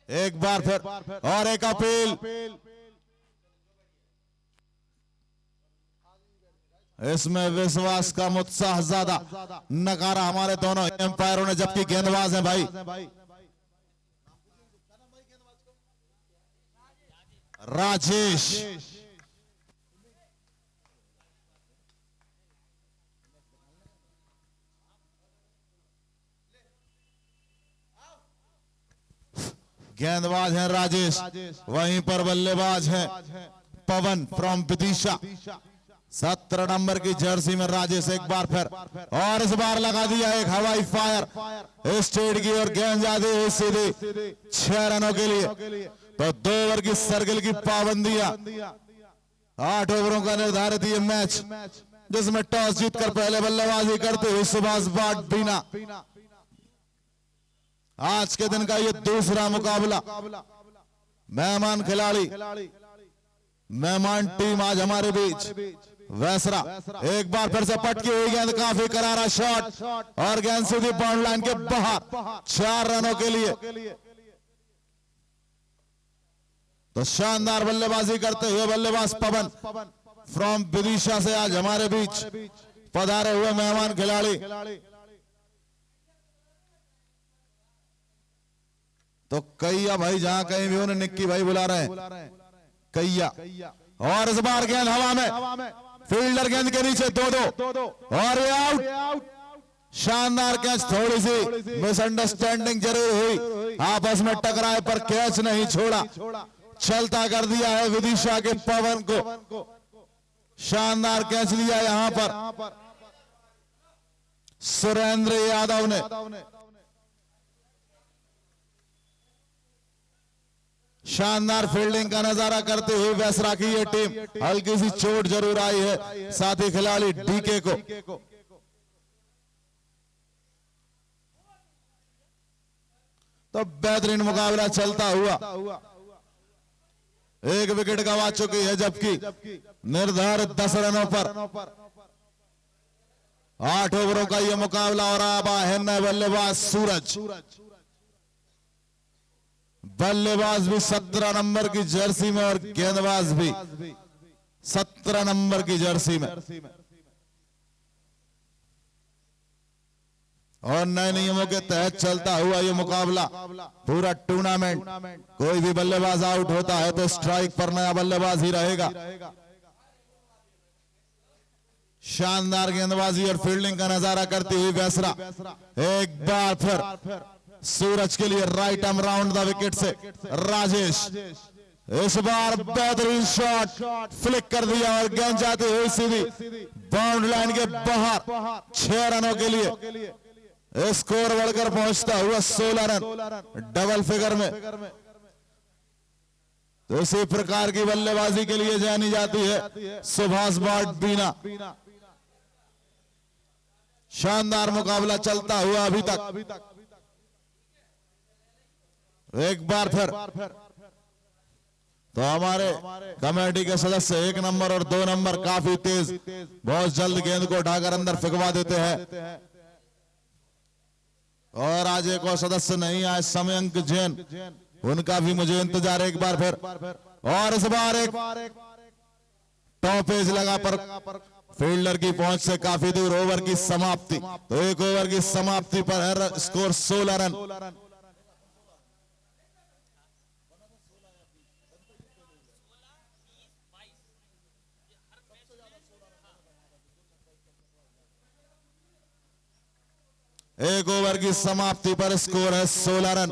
एक बार फिर और एक अपील, इसमें विश्वास का उत्साह ज्यादा, नकारा हमारे दोनों एम्पायरों ने, जबकि गेंदबाज हैं भाई राजेश। गेंदबाज हैं राजेश, वहीं पर बल्लेबाज हैं पवन फ्रॉम विदिशा। 17 नंबर की जर्सी में राजेश एक बार फिर, और इस बार लगा दिया एक हवाई फायर स्टेट की और गेंद जाती हुई सीधी 6 रनों के लिए। तो 2 ओवर की सर्किल की पाबंदियां, 8 ओवरों का निर्धारित ये मैच, जिसमें टॉस जीतकर पहले बल्लेबाजी करते हुए सुभाष बीना। आज के दिन का ये दूसरा मुकाबला, मेहमान खिलाड़ी, मेहमान टीम आज हमारे बीच वैसरा। एक बार फिर से पटकी हुई गेंद, काफी करारा शॉट और गेंद सीधी बाउंड लाइन के बाहर 4 रनों के लिए। तो शानदार बल्लेबाजी करते हुए बल्लेबाज पवन फ्रॉम विदिशा से आज हमारे बीच पधारे हुए मेहमान खिलाड़ी। तो कैया भाई, जहां कहीं भी उन्हें निक्की भाई बुला रहे हैं, कैया। और इस बार गेंद हवा में, फील्डर गेंद के नीचे 2-2 और ये आउट। शानदार कैच, थोड़ी सी मिसअंडरस्टैंडिंग जरूर हुई, आपस में टकराए पर कैच नहीं छोड़ा, चलता कर दिया है विदिशा के पवन को। शानदार कैच लिया यहां पर सुरेंद्र यादव ने। शानदार फील्डिंग का नजारा करते हुए वैसरा की ये टीम, हल्की सी चोट जरूर आई है साथी खिलाड़ी डीके को। तो बेहतरीन मुकाबला चलता हुआ, एक विकेट गंवा चुकी है, जबकि निर्धारित 10 रनों पर 8 ओवरों का यह मुकाबला। और अब है नए बल्लेबाज सूरज, बल्लेबाज भी 17 नंबर की जर्सी में और गेंदबाज भी 17 नंबर की जर्सी में। और नए नियमों के तहत चलता हुआ ये मुकाबला, पूरा टूर्नामेंट, कोई भी बल्लेबाज आउट होता है तो स्ट्राइक पर नया बल्लेबाज ही रहेगा। शानदार गेंदबाजी और फील्डिंग का नजारा करती हुई वैसरा एक बार फिर सूरज के लिए right arm round the wicket से राजेश। इस बार बेहतरीन शॉट फ्लिक कर दिया और गेंद जाती हुई सीधी बाउंड लाइन के बाहर 6 रनों के लिए। स्कोर बढ़कर पहुंचता हुआ 16 रन डबल फिगर में। तो इसी प्रकार की बल्लेबाजी के लिए जानी जाती है सुभाष बीना। शानदार मुकाबला चलता हुआ अभी तक। एक बार फिर तो हमारे कमेटी के सदस्य 1 नंबर और 2 नंबर काफी तेज, बहुत जल्द गेंद को उठाकर अंदर फेंकवा देते हैं। और आज एक और सदस्य नहीं आए, समयंक जैन, उनका भी मुझे इंतजार। एक बार फिर और इस बार एक टॉप एज लगा पर फील्डर की पहुंच से काफी दूर। ओवर की समाप्ति, तो 1 ओवर की समाप्ति पर है स्कोर 16 रन। एक ओवर की समाप्ति पर स्कोर है 16 रन।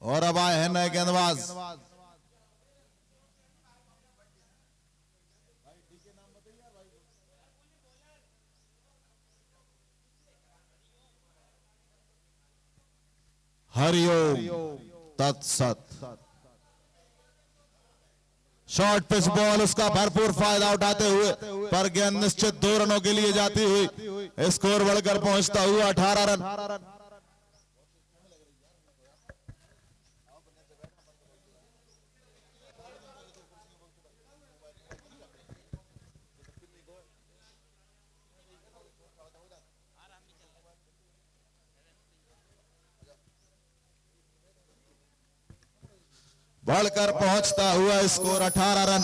और अब आए हैं नए गेंदबाज, हरिओम तत्सत। शॉर्ट पिच बॉल, उसका भरपूर फायदा उठाते हुए पर गेंद निश्चित 2 रनों के लिए जाती हुई स्कोर बढ़कर पहुंचता हुआ 18 रन। बढ़कर पहुंचता हुआ स्कोर 18 रन।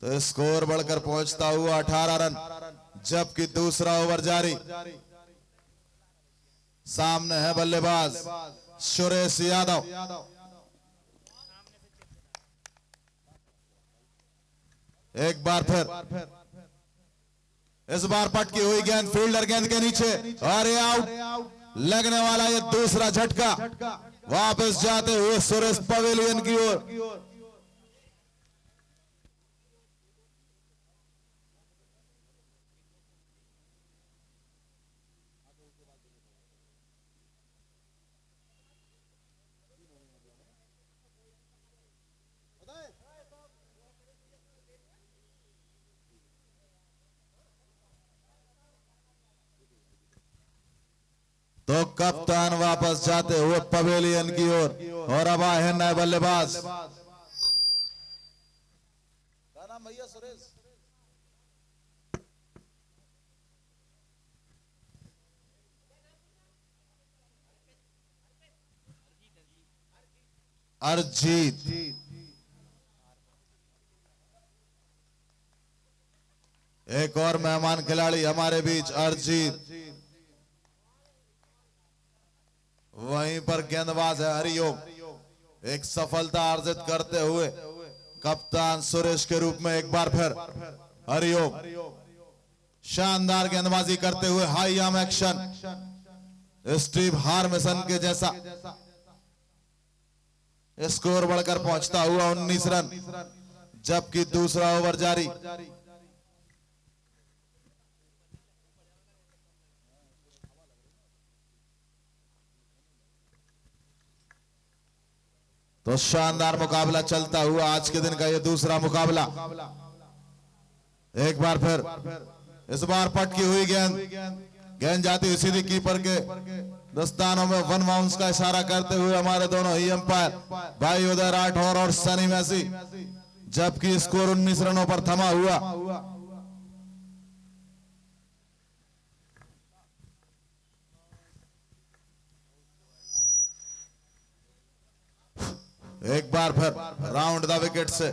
तो स्कोर बढ़कर पहुंचता हुआ 18 रन, जबकि दूसरा ओवर जारी। सामने है बल्लेबाज सुरेश यादव। एक बार फिर इस बार पटकी हुई गेंद फील्डर गेंद के नीचे और ये आउट। लगने वाला ये दूसरा झटका। वापस जाते हुए सुरेश पवेलियन की ओर। तो कप्तान वापस जाते हुए पवेलियन की ओर और अब आए हैं नए बल्लेबाज। क्या नाम भैया? सुरेश। अरजीत। एक और मेहमान खिलाड़ी हमारे बीच, अरजीत। वहीं पर गेंदबाज है हरिओम। एक सफलता अर्जित करते हुए कप्तान सुरेश के रूप में एक बार फिर हरिओम शानदार गेंदबाजी करते हुए high arm action Steve Harmison के जैसा। स्कोर बढ़कर पहुंचता हुआ 19 रन, जबकि दूसरा ओवर जारी। तो शानदार मुकाबला चलता हुआ आज के दिन का ये दूसरा मुकाबला। एक बार फिर इस बार पटकी हुई गेंद जाती हुई सीधी कीपर के दस्तानों में वन बाउंस का इशारा करते हुए हमारे दोनों ही अंपायर भाई उदय राठौर और सनी मैसी, जबकि स्कोर 19 रनों पर थमा हुआ। एक बार फिर राउंड द विकेट से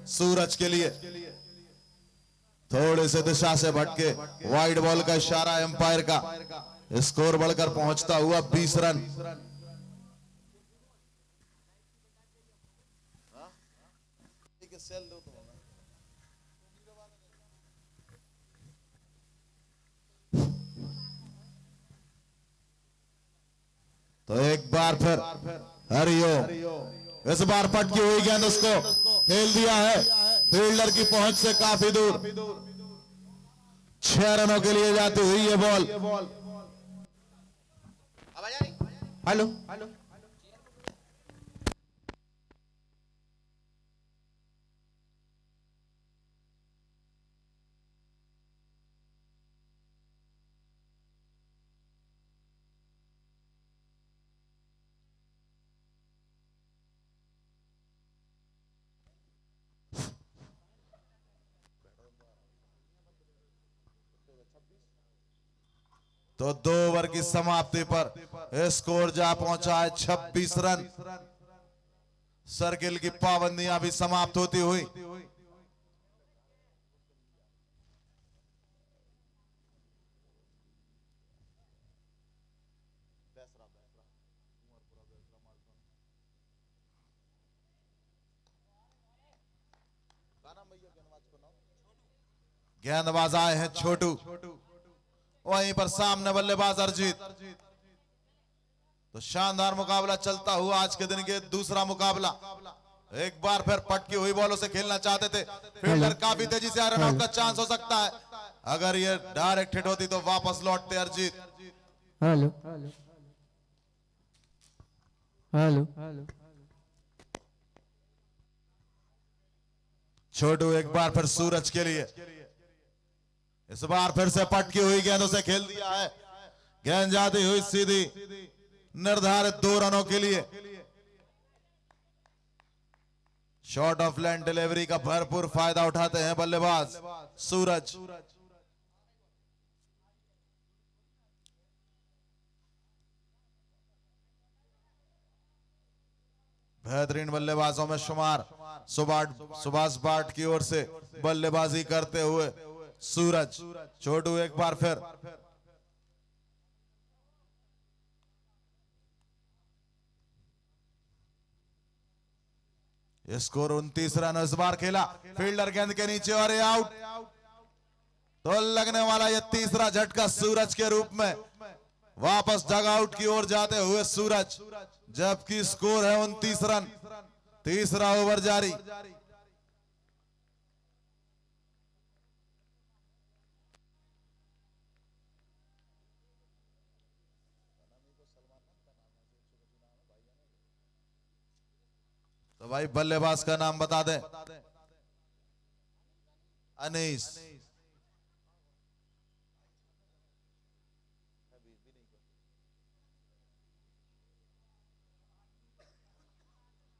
सूरज के लिए थोड़ी सी दिशा से भटके वाइड बॉल का इशारा एम्पायर का। स्कोर बढ़कर पहुंचता हुआ 20 रन। तो एक बार फिर हरिओम इस बार पटकी हुई गेंद उसको खेल दिया है फील्डर की पहुंच से काफी दूर। 6 रनों के लिए जाती हुई ये बॉल। हेलो तो 2 ओवर की समाप्ति पर स्कोर जा पहुंचा है 26 रन। सर्किल की पाबंदियां भी समाप्त होती हुई गेंदबाज आए हैं छोटू, वहीं पर सामने बल्लेबाज अरजीत। तो शानदार मुकाबला चलता हुआ आज के दिन के दूसरा मुकाबला। एक बार फिर पटकी हुई बॉलों से खेलना चाहते थे फील्डर, काफी तेजी से रन आउट का चांस हो सकता है। अगर ये डायरेक्ट हिट होती तो वापस लौटते अरजीत। हेलो हेलो छोटू एक बार फिर सूरज के लिए, इस बार फिर से पटकी हुई गेंदों से खेल दिया है। गेंद जाती हुई सीधी निर्धारित 2 रनों के लिए। शॉर्ट ऑफ लाइन डिलीवरी का भरपूर फायदा उठाते हैं बल्लेबाज सूरज। बेहतरीन बल्लेबाजों में शुमार सुभाष भाट की ओर से बल्लेबाजी करते हुए सूरज। छोटू एक बार फिर स्कोर 29 रन इस बार खेला, फील्डर गेंद के नीचे और ये आउट। तो लगने वाला ये तीसरा झटका सूरज के रूप में वापस डगआउट की ओर जाते हुए सूरज, जबकि स्कोर है 29 रन। तीसरा ओवर जारी। तो भाई बल्लेबाज का नाम बता दें। अनीस।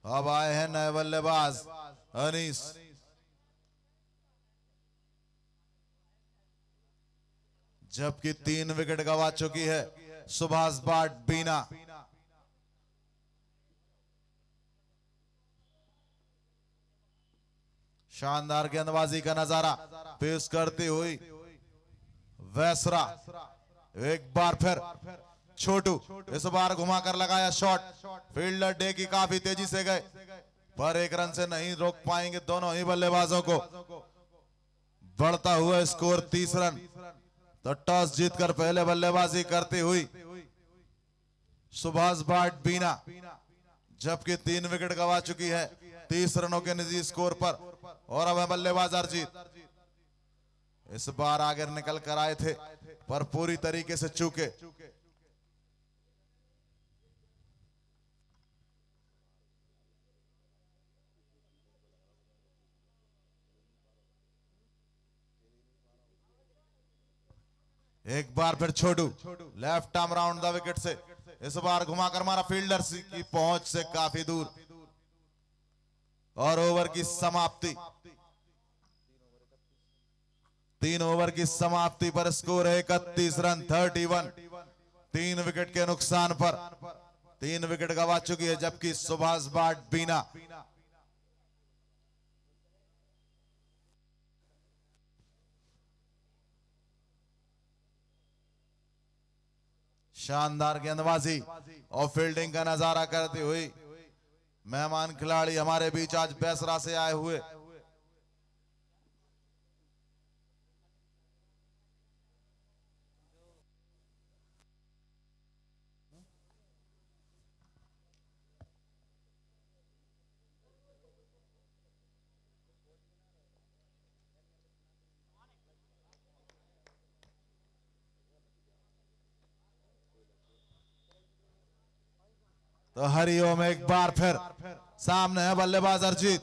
अब आए हैं नए बल्लेबाज अनीस। जबकि 3 विकेट गंवा चुकी है सुभाष भाट बीना। शानदार गेंदबाजी का नजारा पेश करती हुई वैसरा। एक बार फिर छोटू, इस बार घुमाकर लगाया शॉट। फील्डर डे की काफी तेजी से गए, पर 1 रन से नहीं रोक पाएंगे दोनों ही बल्लेबाजों को। बढ़ता हुआ स्कोर 30 रन। तो टॉस जीतकर पहले बल्लेबाजी करती हुई सुभाष भाट बीना, जबकि 3 विकेट गंवा चुकी है 30 रनों के निजी स्कोर पर। और अब है बल्लेबाज अर्जित। इस बार आगे निकल कर आए थे, पर पूरी तरीके से चूके। एक बार फिर Chhotu left arm round the wicket से, इस बार घुमाकर मारा फील्डर की पहुंच से काफी दूर। और ओवर की समाप्ति, 3 ओवर की समाप्ति पर स्कोर है 31 रन 31। 3 विकेट के नुकसान पर 3 विकेट गंवा चुकी है, जबकि सुभाष भाट बीना शानदार गेंदबाजी और फील्डिंग का नजारा करती हुई मेहमान खिलाड़ी हमारे बीच आज बेसरा से आए हुए तो हरिओम। एक बार फिर सामने है बल्लेबाज अर्जित।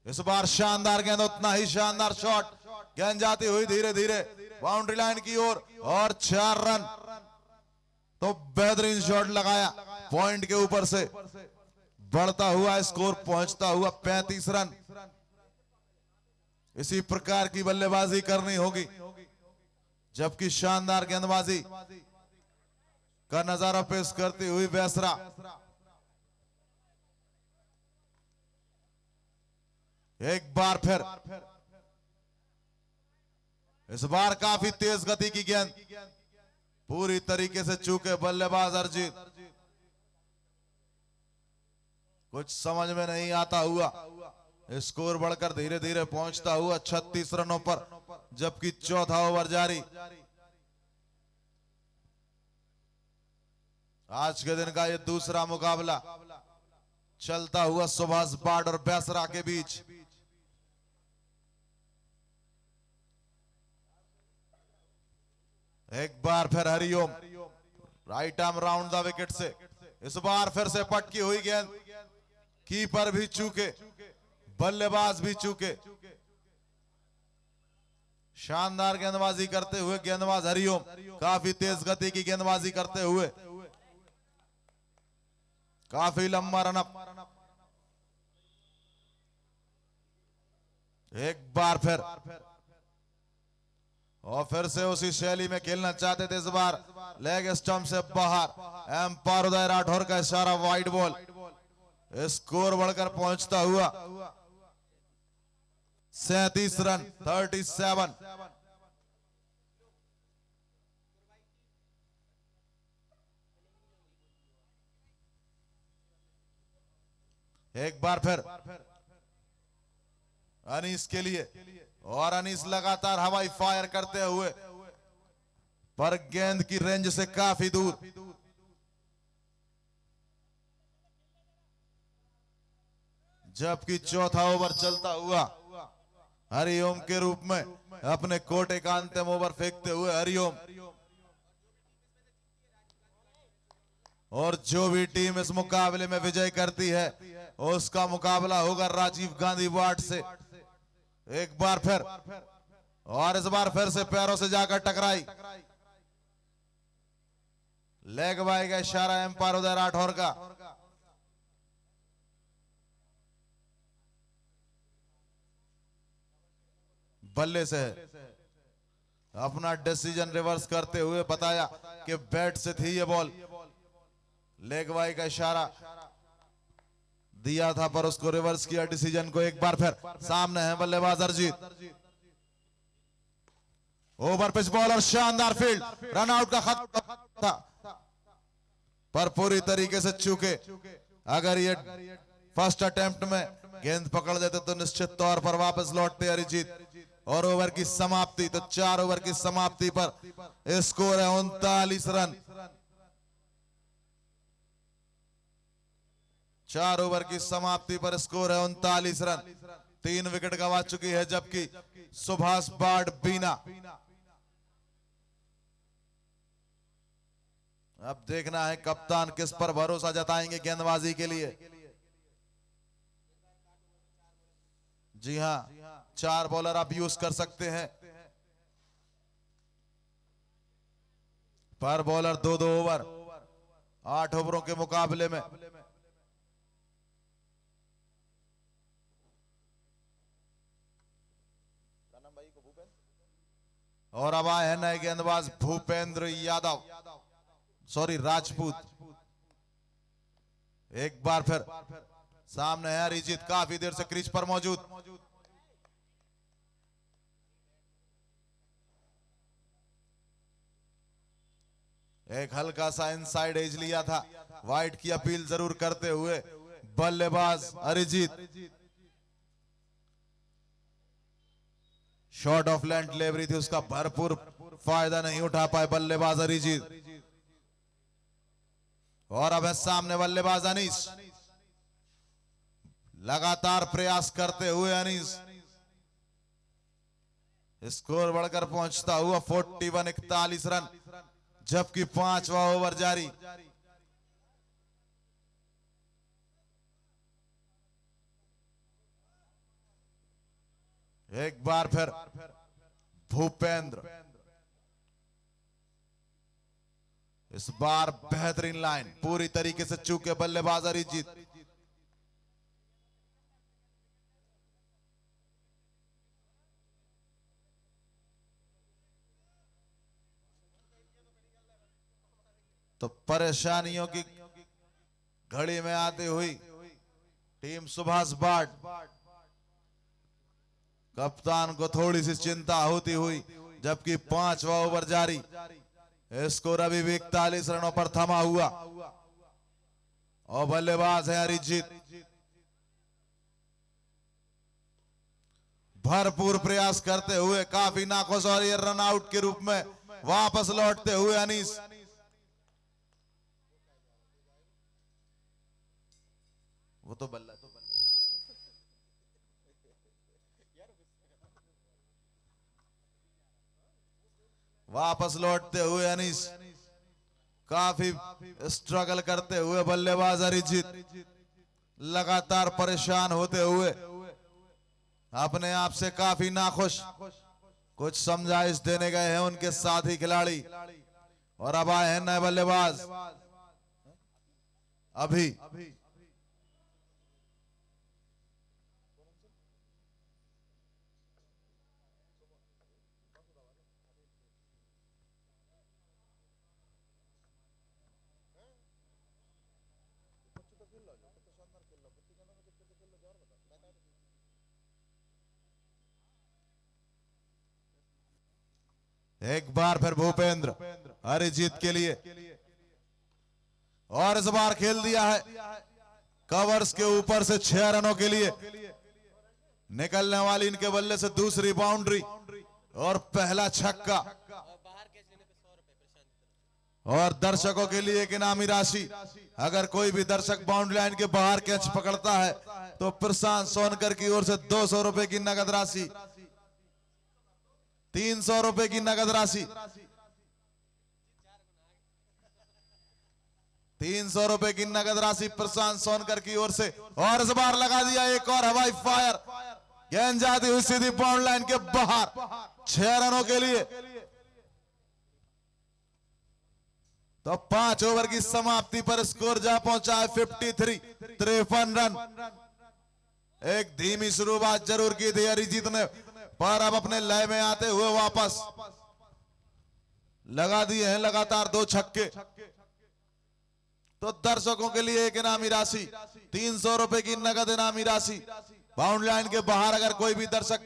इस बार शानदार गेंद, उतना ही शानदार शॉट। गेंद जाती हुई धीरे धीरे बाउंड्री लाइन की ओर और 4 रन। तो बेहतरीन शॉट लगाया पॉइंट के ऊपर से। बढ़ता हुआ स्कोर पहुंचता हुआ 35 रन। इसी प्रकार की बल्लेबाजी करनी होगी, जबकि शानदार गेंदबाजी का नजारा पेश करती हुई बेसरा। एक बार फिर इस बार काफी तेज गति की गेंद, पूरी तरीके से चूके बल्लेबाज अर्जित। कुछ समझ में नहीं आता हुआ स्कोर बढ़कर धीरे धीरे पहुंचता हुआ 36 रनों पर, जबकि चौथा ओवर जारी। आज के दिन का ये दूसरा मुकाबला चलता हुआ सुभाष भाट और बेसरा के बीच। एक बार फिर Hariom right arm round the wicket से, इस बार फिर से पटकी हुई गेंद। कीपर भी चूके, बल्लेबाज भी चूके। शानदार गेंदबाजी करते हुए गेंदबाज हरिओम, काफी तेज गति की गेंदबाजी करते हुए काफी लंबा रनअप। एक बार फिर और फिर से उसी शैली में खेलना चाहते थे, इस बार लेग स्टंप से बाहर। एम्पायर उदय राठौर का इशारा, वाइड बॉल। स्कोर बढ़कर पहुंचता हुआ 37 रन, 37। एक बार फिर अनीस के लिए, और अनीस लगातार हवाई फायर करते हुए, पर गेंद की रेंज से काफी दूर। जबकि चौथा ओवर चलता हुआ हरिओम के रूप में अपने कोटे का अंतिम ओवर फेंकते हुए हरिओम। और जो भी टीम इस मुकाबले में विजय करती है उसका मुकाबला होगा राजीव गांधी वार्ड से। एक बार फिर, और इस बार फिर से पैरों से जाकर टकराई। लेग बाय का इशारा एम्पायर उदय राठौर का। बल्ले से अपना डिसीजन रिवर्स करते हुए बताया कि बैट से थी ये बॉल। लेग बाय का इशारा दिया था पर उसको रिवर्स किया डिसीजन को। एक बार फिर सामने है बल्लेबाज अरिजीत। ओवर पिच बॉल और शानदार फील्ड, रन आउट का खतरा था पर पूरी तरीके से चूके। अगर ये फर्स्ट अटेम्प्ट में गेंद पकड़ देते तो निश्चित तौर पर वापस लौटते अरिजीत। और ओवर की समाप्ति, तो 4 ओवर की समाप्ति पर स्कोर है 39 रन। 4 ओवर की समाप्ति पर स्कोर है 39 रन। 3 विकेट गंवा चुकी है, जबकि सुभाष बाढ़ बीना। अब देखना है कप्तान किस पर भरोसा जताएंगे गेंदबाजी के लिए। जी हां, 4 बॉलर आप यूज कर सकते हैं, पर बॉलर 2-2 ओवर 8 ओवरों के मुकाबले में। और अब आए हैं नए गेंदबाज भूपेंद्र यादव, सॉरी राजपूत। एक बार फिर सामने है अरिजीत, काफी देर से क्रीज पर मौजूद। एक हल्का सा इनसाइड एज लिया था, वाइड की अपील जरूर करते हुए बल्लेबाज Arijit. Short of length delivery थी, उसका भरपूर फायदा नहीं उठा पाए बल्लेबाज अरिजीत। और अब है सामने बल्लेबाज अनीस। लगातार प्रयास करते हुए अनीस, स्कोर बढ़कर पहुंचता हुआ 41 रन, जबकि 5वां ओवर जारी। एक बार फिर भूपेंद्र, इस बार बेहतरीन लाइन, पूरी तरीके से चूके बल्लेबाज अरिजीत। तो परेशानियों की घड़ी में आती हुई टीम सुभाष बाढ़, कप्तान को थोड़ी सी चिंता होती हुई, जबकि 5वां ओवर जारी। स्कोर अभी भी 41 रनों पर थमा हुआ और बल्लेबाज है अरिजीत। भरपूर प्रयास करते हुए, काफी नाखुश, और ये रन आउट के रूप में वापस लौटते हुए अनीस। वो तो बल्ला वापस लौटते हुए अनीस, काफी स्ट्रगल करते हुए बल्लेबाज अरिजीत, लगातार परेशान होते हुए, अपने आप से काफी नाखुश। कुछ समझाइश देने गए हैं उनके साथी खिलाड़ी। और अब आए हैं नए बल्लेबाज अभी। एक बार फिर भूपेंद्र अरिजीत के लिए, और इस बार खेल दिया है कवर्स के ऊपर से 6 रनों के लिए। निकलने वाली इनके बल्ले से दूसरी बाउंड्री और पहला छक्का, और दर्शकों के लिए एक इनामी राशि। अगर कोई भी दर्शक बाउंड्री लाइन के बाहर कैच पकड़ता है तो प्रशांत सोनकर की ओर से 200 रुपए की नगद राशि, 300 रुपए की नगद राशि, 300 रुपए की नगद राशि प्रशांत सोनकर की ओर से। और इस बार लगा दिया एक और हवाई फायर, गेंद जाती हुई सीधी बाउंड्री लाइन के बाहर, 6 रनों के लिए। तो 5 ओवर की समाप्ति पर स्कोर जा पहुंचा है 53 रन। एक धीमी शुरुआत जरूर की थी अरिजीत ने, पर अब अपने लय में आते हुए वापस लगा दिए हैं लगातार 2 छक्के। तो दर्शकों के लिए एक इनामी राशि, 300 रुपए की नगद इनामी राशि। बाउंड्री लाइन के बाहर अगर कोई भी दर्शक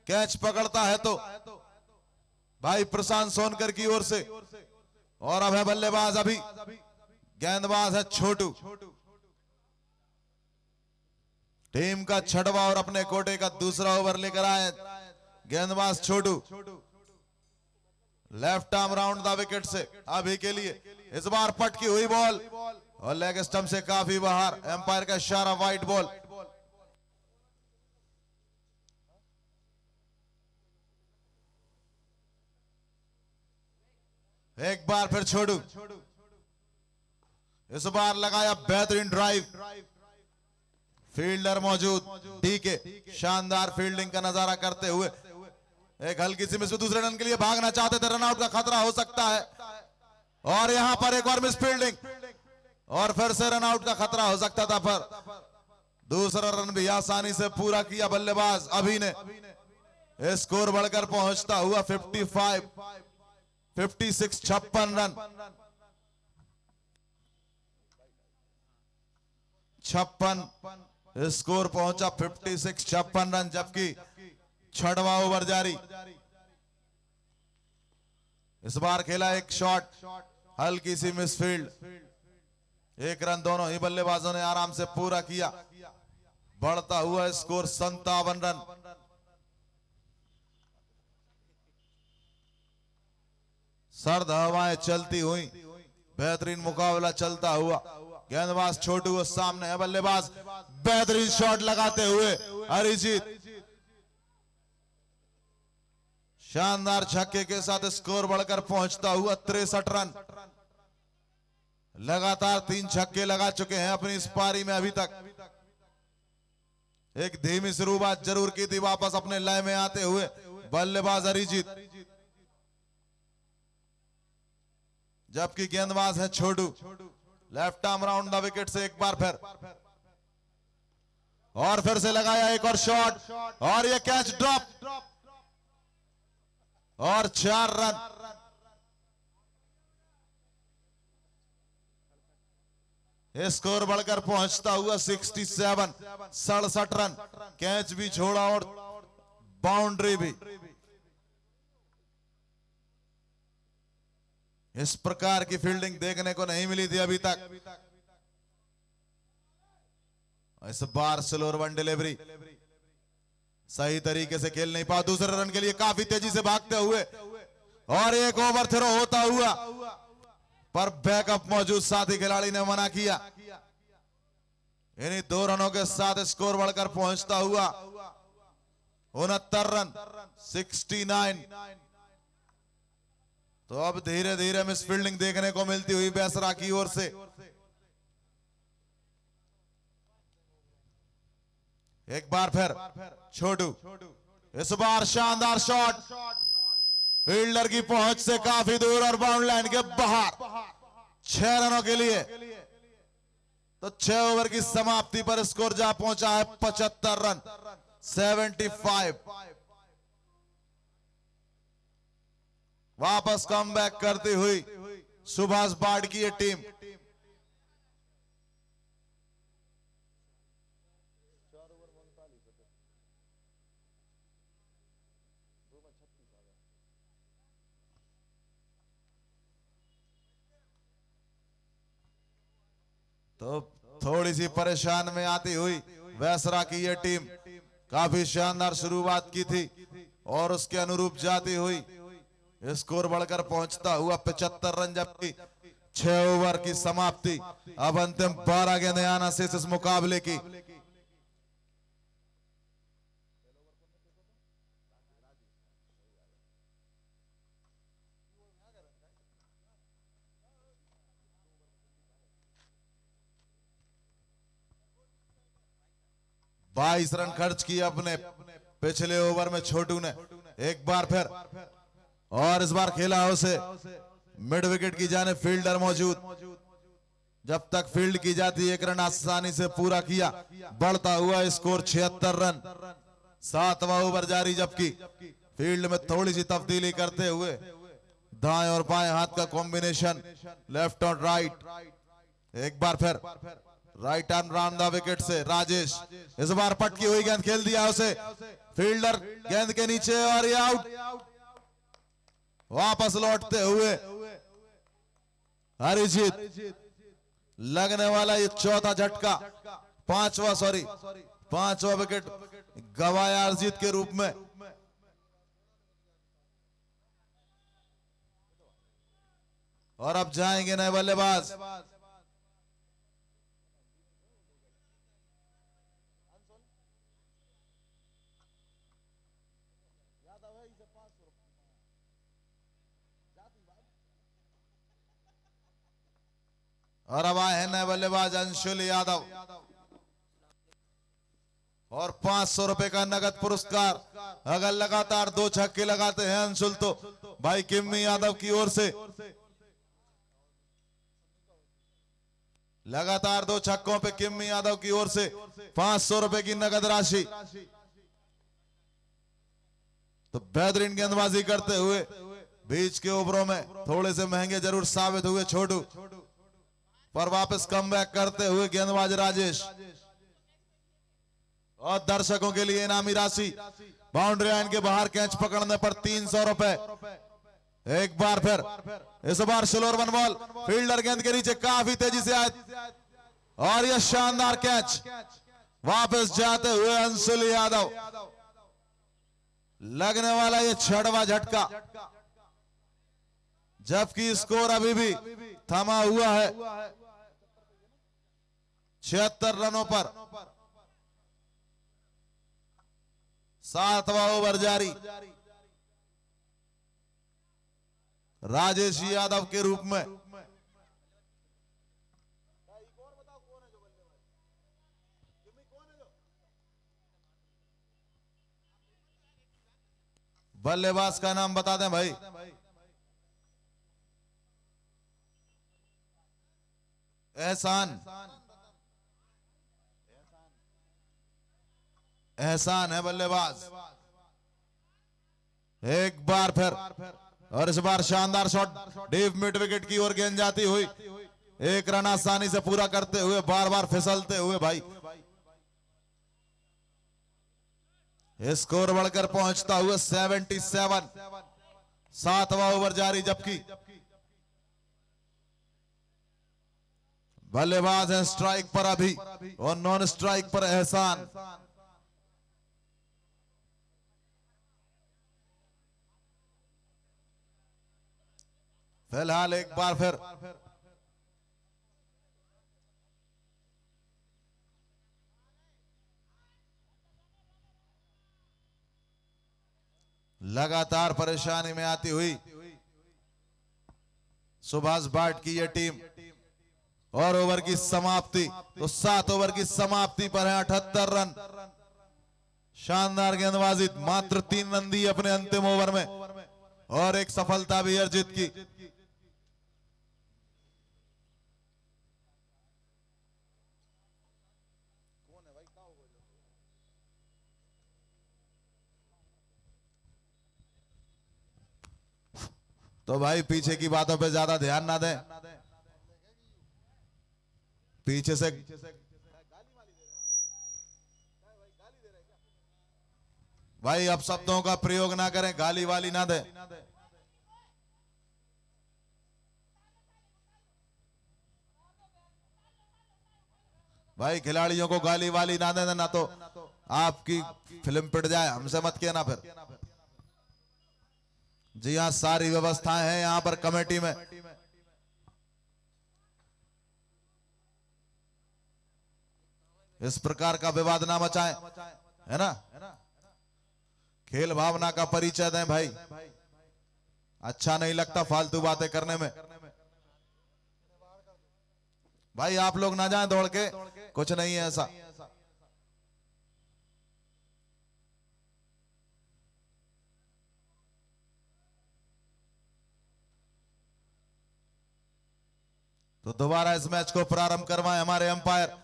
कैच पकड़ता है तो भाई प्रशांत सोनकर की ओर से। और अब है बल्लेबाज, अभी गेंदबाज है छोटू, टीम का 6वां और अपने कोटे का दूसरा ओवर लेकर आए गेंदबाज Chhotu. Left arm round the wicket से अभी के लिए। इस बार पटकी हुई बॉल और लेग स्टंप से काफी बाहर, एम्पायर का इशारा, वाइड बॉल। एक बार फिर छोटू, इस बार लगाया बेहतरीन ड्राइव, फील्डर मौजूद, डीके शानदार फील्डिंग का नजारा करते हुए एक हल्की सी मिस, दूसरे रन के लिए भागना चाहते थे, रनआउट का खतरा हो सकता है। और यहां पर एक और मिस फील्डिंग और फिर से रनआउट का खतरा हो सकता था, पर दूसरा रन भी आसानी से पूरा किया बल्लेबाज अभी ने। स्कोर बढ़कर पहुंचता हुआ 56 56 रन, 56 स्कोर पहुंचा 56 56 रन, जबकि 6वां ओवर जारी। इस बार खेला एक शॉट, हल्की सी मिसफील्ड, 1 रन दोनों ही बल्लेबाजों ने आराम से पूरा किया। बढ़ता हुआ स्कोर 57 रन। सर्द हवाएं चलती हुई, बेहतरीन मुकाबला चलता हुआ। गेंदबाज छोटू वो सामने है, बल्लेबाज बेहतरीन शॉट लगाते हुए अरिजीत, शानदार छक्के के साथ स्कोर बढ़कर पहुंचता हुआ 63 रन। लगातार 3 छक्के लगा चुके हैं अपनी इस पारी में अभी तक। एक धीमी शुरुआत जरूर की थी, वापस अपने लय में आते हुए बल्लेबाज अरिजीत, जबकि गेंदबाज है Chhotu. Left arm round the wicket से एक बार फिर, और फिर से लगाया एक और शॉट, और ये कैच ड्रॉप, और 4 रन। स्कोर बढ़कर पहुंचता हुआ 67 67 रन। कैच भी छोड़ा और बाउंड्री भी। इस प्रकार की फील्डिंग देखने को नहीं मिली थी अभी तक। इस बार स्लोअर वन डिलीवरी सही तरीके से खेल नहीं पाया, दूसरे रन के लिए काफी तेजी से भागते हुए, और एक ओवर थ्रो होता हुआ, पर बैकअप मौजूद साथी खिलाड़ी ने मना किया। इन्हीं 2 रनों के साथ स्कोर बढ़कर पहुंचता हुआ 69 रन, 69। तो अब धीरे धीरे मिस फील्डिंग देखने को मिलती हुई बेसरा की ओर से। एक बार फिर छोटू, इस बार शानदार शॉट, फील्डर की पहुंच से काफी दूर और बाउंड्री लाइन के बाहर, 6 रनों के लिए। तो 6 ओवर की समाप्ति पर स्कोर जा पहुंचा है 75 रन, 75। वापस कमबैक करती हुई सुभाष बाड़ की ये टीम। तो थोड़ी सी परेशान में आती हुई वैसरा की ये टीम काफी शानदार शुरुआत की थी और उसके अनुरूप जाती हुई स्कोर बढ़कर पहुंचता हुआ 75 रन, जबकि 6 ओवर की समाप्ति। अब अंतिम 12 गेंदें आना शेष इस मुकाबले की। बाईस रन खर्च किए अपने पिछले ओवर में छोटू ने एक बार फिर, और इस बार खेला उसे मिड विकेट की जाने फील्डर मौजूद। जब तक फील्ड की जाती एक रन आसानी से पूरा किया, बढ़ता हुआ स्कोर 76 रन। 7वां ओवर जारी, जबकि फील्ड में थोड़ी सी तब्दीली करते हुए दाएं और बाएं हाथ का कॉम्बिनेशन, लेफ्ट और राइट। एक बार फिर right arm round the wicket से राजेश, इस बार पटकी हुई गेंद खेल दिया उसे फील्डर गेंद के नीचे और ये आउट। वापस लौटते हुए हरिजीत, लगने वाला ये चौथा झटका, पांचवा विकेट गवाया हरजीत के रूप में। और अब जाएंगे नए बल्लेबाज। और अब आए हैं नए बल्लेबाज अंशुल यादव, और 500 रुपए का नगद पुरस्कार। अगर लगातार 2 छक्के लगाते हैं अंशुल तो भाई किम्मी यादव की ओर से लगातार 2 छक्कों पे किम्मी यादव की ओर से 500 रुपए की नगद राशि। तो बेहतरीन गेंदबाजी करते हुए बीच के ओवरों में थोड़े से महंगे जरूर साबित हुए छोटू, पर वापस कमबैक करते हुए गेंदबाज राजेश। और दर्शकों के लिए इनामी राशि, बाउंड्री लाइन के बाहर कैच पकड़ने पर 300 रुपए। एक बार फिर, इस बार स्लोअर वन बॉल, फील्डर गेंद के नीचे काफी तेजी से आए और यह शानदार कैच। वापस जाते हुए अंशुल यादव, लगने वाला यह 6वां झटका, जबकि स्कोर अभी भी थमा हुआ है 76 रनों पर। 7वां ओवर जारी, राजेश यादव के रूप में। बल्लेबाज का नाम बता दें भाई। एहसान है बल्लेबाज। एक बार फिर, और इस बार शानदार शॉट, डीप मिड विकेट की ओर गेंद जाती हुई, एक रन आसानी से पूरा करते हुए, बार बार फिसलते हुए भाई स्कोर बढ़कर पहुंचता हुआ 77। 7वां ओवर जारी, जबकि बल्लेबाज है स्ट्राइक पर अभी और नॉन स्ट्राइक पर एहसान। फिलहाल एक बार फिर लगातार परेशानी में आती हुई सुभाष भाट की यह टीम, और ओवर की समाप्ति, तो 7 ओवर की समाप्ति पर है 78 रन। शानदार गेंदबाजी, मात्र 3 रन दिए अपने अंतिम ओवर में, और एक सफलता भी अर्जित की। तो भाई पीछे की बातों पे ज्यादा ध्यान ना दें, पीछे से भाई अब शब्दों का प्रयोग ना करें, गाली वाली ना दें। भाई खिलाड़ियों को गाली वाली ना देना, ना तो आपकी फिल्म पिट जाए, हमसे मत कहना फिर। जी हाँ, सारी व्यवस्थाएं हैं यहां पर कमेटी में। इस प्रकार का विवाद ना मचाएं, है ना। खेल भावना का परिचय दें भाई, अच्छा नहीं लगता फालतू बातें करने में। भाई आप लोग ना जाएं दौड़ के, कुछ नहीं है ऐसा। तो दोबारा इस मैच को प्रारंभ करवाएं हमारे अंपायर।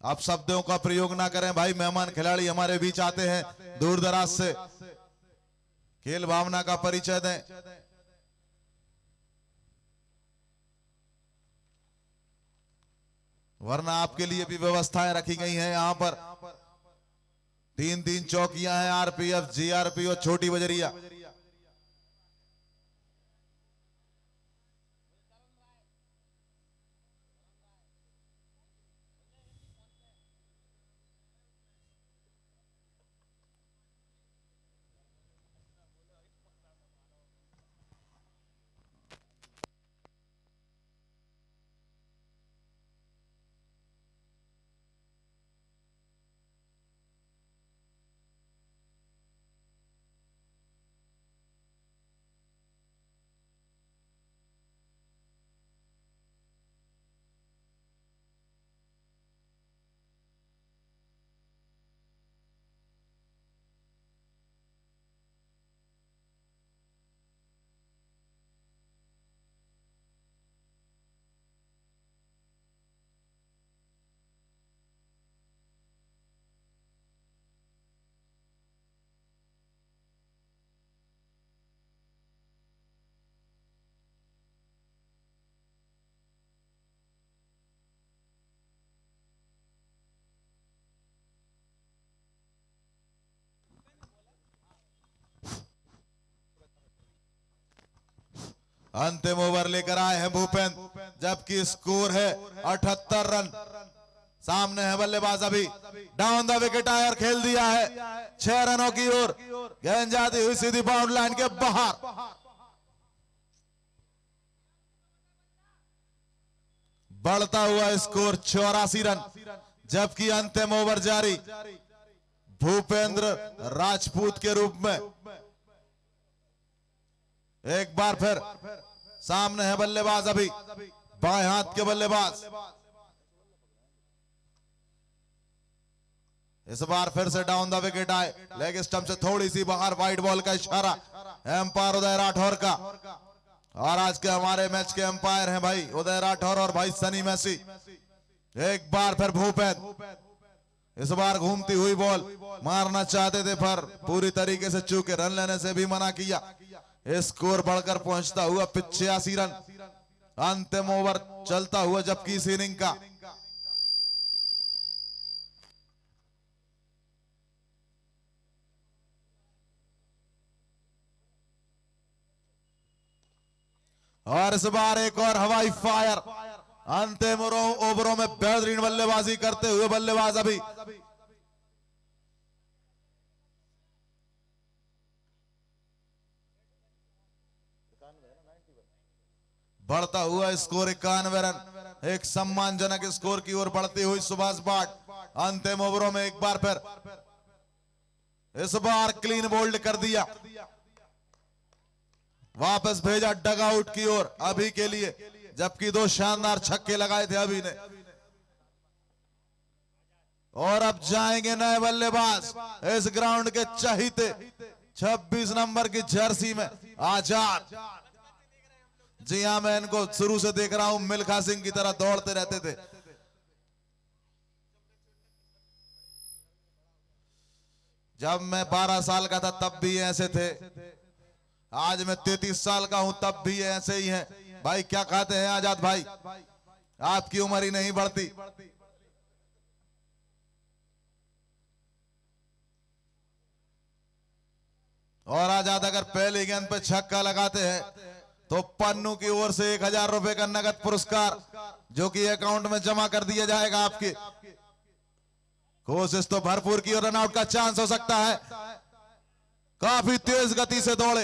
आप शब्दों का प्रयोग ना करें भाई, मेहमान खिलाड़ी हमारे बीच आते हैं दूर दराज से। खेल भावना का परिचय दें। वरना आपके लिए भी व्यवस्थाएं रखी गई हैं यहां पर। 3-3 चौकियां हैं, आरपीएफ, जीआरपी और छोटी बजरिया। अंतिम ओवर लेकर आए हैं भूपेंद्र, जबकि स्कोर है 78 रन। सामने है बल्लेबाज अभी, डाउन द विकेट आयर खेल दिया है 6 रनों की ओर। गेंद जाती हुई सीधी बाउंड लाइन के बाहर। बढ़ता हुआ स्कोर 84 रन, जबकि अंतिम ओवर जारी भूपेंद्र राजपूत के रूप में। एक बार फिर सामने है बल्लेबाज अभी, बाएं हाथ के बल्लेबाज। इस बार फिर से डाउन द विकेट आए, लेग स्टंप से थोड़ी सी बाहर, वाइड बॉल का इशारा एम्पायर उदय राठौर का। और आज के हमारे मैच के एम्पायर हैं भाई उदय राठौर और भाई सनी मैसी। एक बार फिर भूपेंद्र, इस बार घूमती हुई बॉल मारना चाहते थे पर पूरी तरीके से चूके रन लेने से भी मना किया। स्कोर बढ़कर पहुंचता हुआ 85 रन। अंतिम ओवर चलता हुआ जबकि इस इनिंग का। और इस बार एक और हवाई फायर। अंतिम ओवरों में बेहतरीन बल्लेबाजी करते हुए बल्लेबाज अभी बढ़ता हुआ स्कोर 91 रन। एक सम्मानजनक स्कोर की ओर बढ़ती हुई सुभाष भाट। अंतिम ओवरों में एक बार फिर, इस बार क्लीन बोल्ड कर दिया, वापस भेजा डगआउट की ओर अभी के लिए, जबकि 2 शानदार छक्के लगाए थे अभी ने। और अब जाएंगे नए बल्लेबाज इस ग्राउंड के चहीते 26 नंबर की जर्सी में आजाद। जी हां, मैं इनको शुरू से देख रहा हूं, मिल्खा सिंह की तरह दौड़ते रहते थे। जब मैं 12 साल का था तब भी ऐसे थे, आज मैं 33 साल का हूं तब भी ऐसे ही हैं। भाई क्या कहते हैं आजाद भाई, आपकी उम्र ही नहीं बढ़ती। और आजाद अगर पहली गेंद पे छक्का लगाते हैं तो पन्नू की ओर से 1000 रुपए का नगद पुरस्कार जो कि अकाउंट में जमा कर दिया जाएगा आपके। कोशिश तो भरपूर की और रनआउट का चांस हो सकता है। काफी तेज गति से दौड़े,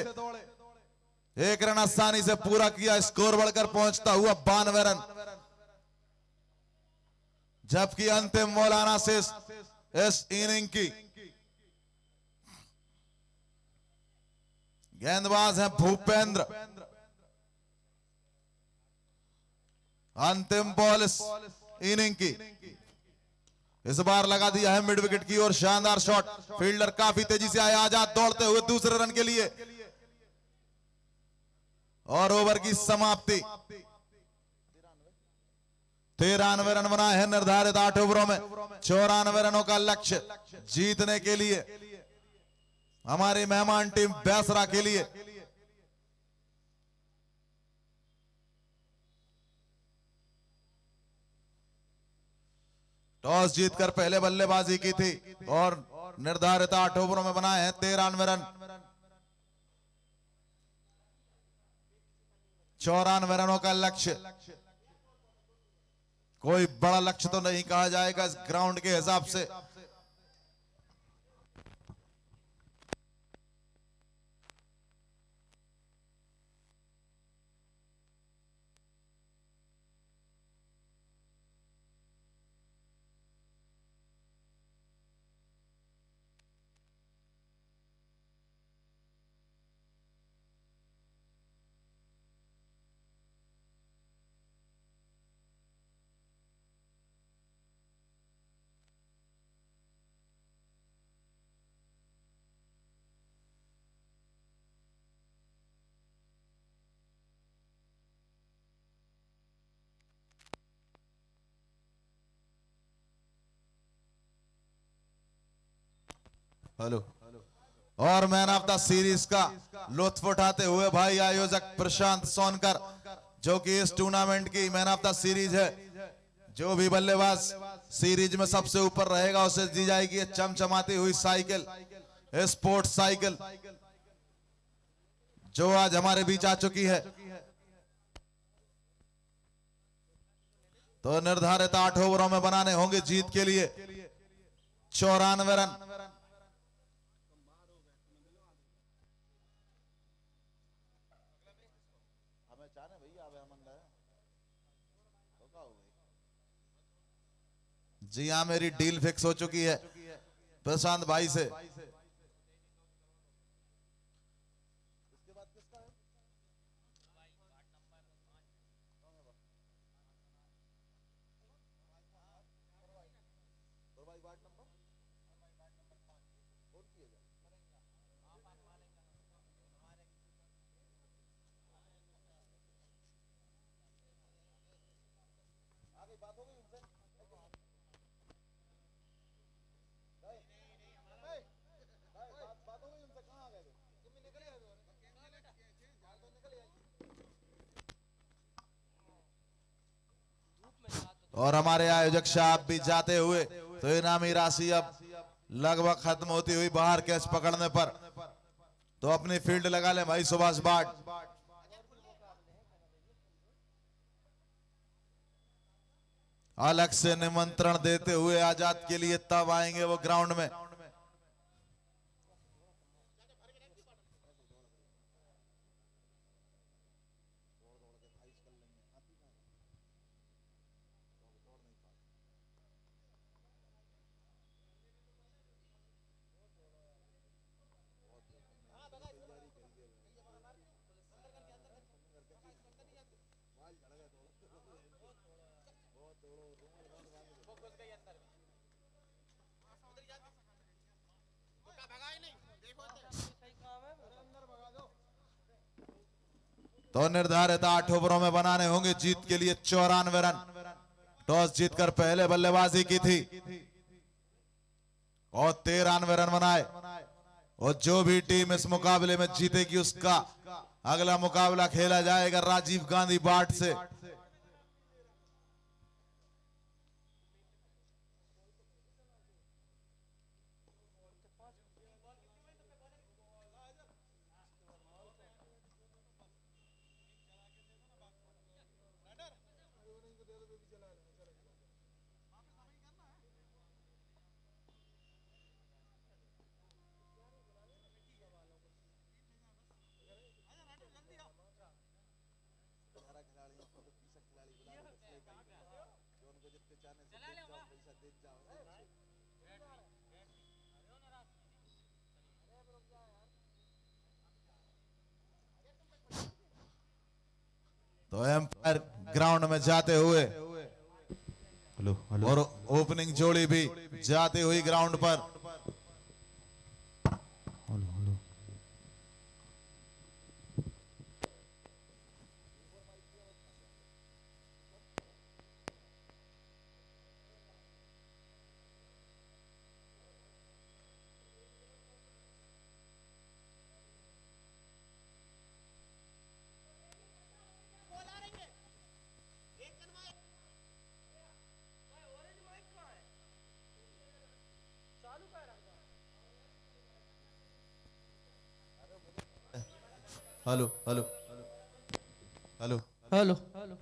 1 रन आसानी से पूरा किया, स्कोर बढ़कर पहुंचता हुआ 92 रन। जबकि अंतिम मौलाना शेष इस इनिंग की। गेंदबाज हैं भूपेंद्र। अंतिम बॉल इस इनिंग की। इस बार लगा दिया है मिड विकेट की ओर, शानदार शॉट। फील्डर काफी तेजी से आया, आजाद दौड़ते हुए दूसरे रन के लिए। और ओवर की समाप्ति। 93 रन बनाए हैं निर्धारित 8 ओवरों में। 94 रनों का लक्ष्य जीतने के लिए हमारी मेहमान टीम बैसरा के लिए। टॉस जीतकर पहले बल्लेबाजी की थी और निर्धारित 8 ओवरों में बनाए हैं 93 रन। 94 रनों का लक्ष्य। कोई बड़ा लक्ष्य तो नहीं कहा जाएगा इस ग्राउंड के हिसाब से। हेलो। और मैन ऑफ द सीरीज का लुत्फ उठाते हुए भाई आयोजक प्रशांत सोनकर, जो कि इस टूर्नामेंट की मैन ऑफ द सीरीज है। जो भी बल्लेबाज सीरीज में सबसे ऊपर रहेगा उसे दी जाएगी चमचमाती हुई साइकिल, स्पोर्ट्स साइकिल, जो आज हमारे बीच आ चुकी है। तो निर्धारित 8 ओवरों में बनाने होंगे जीत के लिए 94 रन। जी हाँ, मेरी डील फिक्स हो चुकी है प्रशांत भाई से। और हमारे आयोजक साहब भी जाते हुए, तो इनामी राशि अब लगभग खत्म होती हुई बाहर कैच पकड़ने पर। तो अपनी फील्ड लगा ले भाई सुभाष भाट। अलग से निमंत्रण देते हुए आजाद के लिए तब आएंगे वो ग्राउंड में। तो निर्धारित 8 ओवरों में बनाने होंगे जीत के लिए 94 रन। टॉस जीतकर पहले बल्लेबाजी की थी और 93 रन बनाए। और जो भी टीम इस मुकाबले में जीतेगी उसका अगला मुकाबला खेला जाएगा राजीव गांधी बाट से। तो एम्पायर ग्राउंड में जाते हुए हेलो हेलो और ओपनिंग जोड़ी भी जाती हुई ग्राउंड पर। Hello hello hello hello hello hello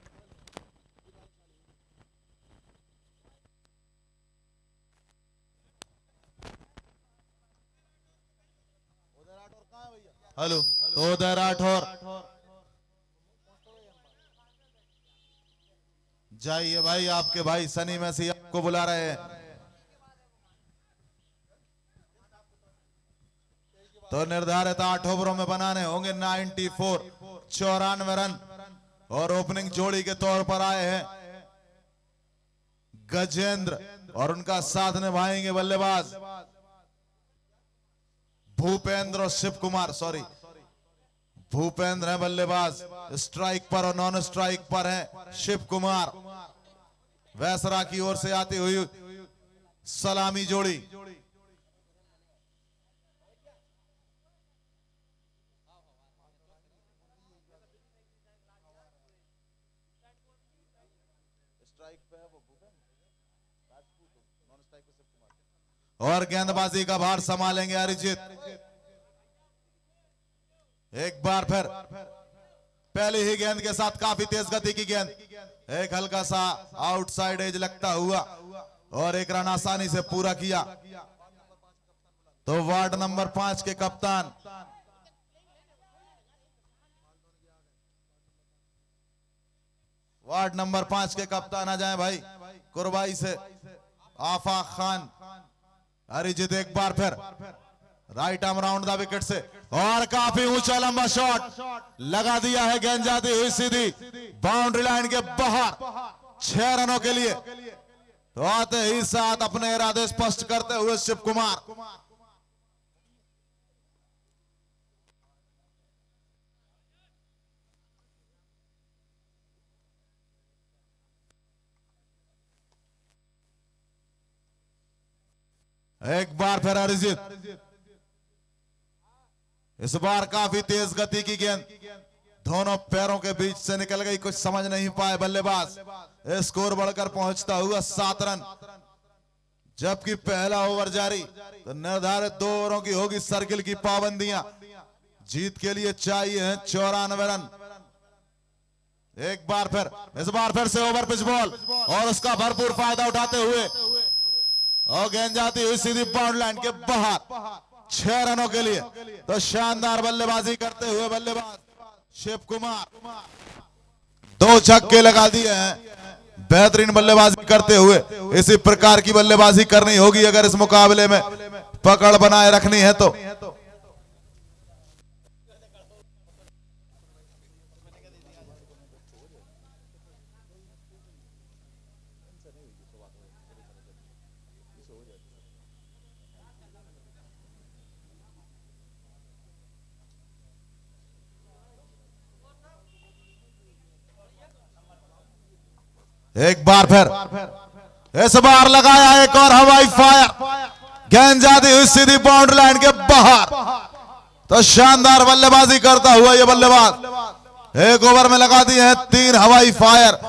hello तो उदय राठौर जाइए भाई, आपके भाई सनी मैसी आपको बुला रहे हैं। तो निर्धारित 8 ओवरों में बनाने होंगे 94 रन और ओपनिंग जोड़ी के तौर पर आए हैं गजेंद्र और उनका साथ निभाएंगे बल्लेबाज भूपेंद्र और शिव कुमार। सॉरी, भूपेंद्र है बल्लेबाज, स्ट्राइक पर और नॉन स्ट्राइक पर है शिव कुमार। वैसरा की ओर से आती हुई सलामी जोड़ी। और गेंदबाजी का भार संभालेंगे अरिजीत। एक बार फिर पहली ही गेंद के साथ काफी तेज गति की गेंद, एक हल्का सा आउटसाइड एज लगता हुआ और एक रन आसानी से पूरा किया। तो वार्ड नंबर 5 के कप्तान के कप्तान आ जाएं भाई कुरबाई से। आफा खान अरिजीत एक बार फिर right arm round the wicket से और काफी ऊंचा लंबा शॉट लगा दिया है। गेंद जाती हुई सीधी बाउंड्री लाइन के बाहर 6 रनों के लिए। तो आते ही साथ अपने इरादे स्पष्ट करते हुए शिव कुमार। एक बार फिर अरिजीत, इस बार काफी तेज गति की गेंद दोनों पैरों के बीच से निकल गई, कुछ समझ नहीं पाए बल्लेबाज। स्कोर बढ़कर पहुंचता हुआ 7 रन। जबकि पहला ओवर जारी, तो निर्धारित 2 ओवरों की होगी सर्किल की पाबंदियां। जीत के लिए चाहिए हैं 94 रन। एक बार फिर, इस बार फिर से ओवर पिच बॉल और उसका भरपूर फायदा उठाते हुए और गेंद जाती हुई सीधी बाउंड्री लाइन के बाहर 6 रनों के लिए। तो शानदार बल्लेबाजी करते हुए बल्लेबाज शिव कुमार 2 छक्के लगा दिए हैं। बेहतरीन बल्लेबाजी करते हुए इसी प्रकार की बल्लेबाजी करनी होगी अगर इस मुकाबले में पकड़ बनाए रखनी है तो। एक बार फिर, इस बार लगाया एक और हवाई फायर, गेंद जाती हुई सीधी बाउंड्री लाइन के बाहर। तो शानदार बल्लेबाजी करता हुआ ये बल्लेबाज एक ओवर में लगा दिए हैं 3 हवाई फायर।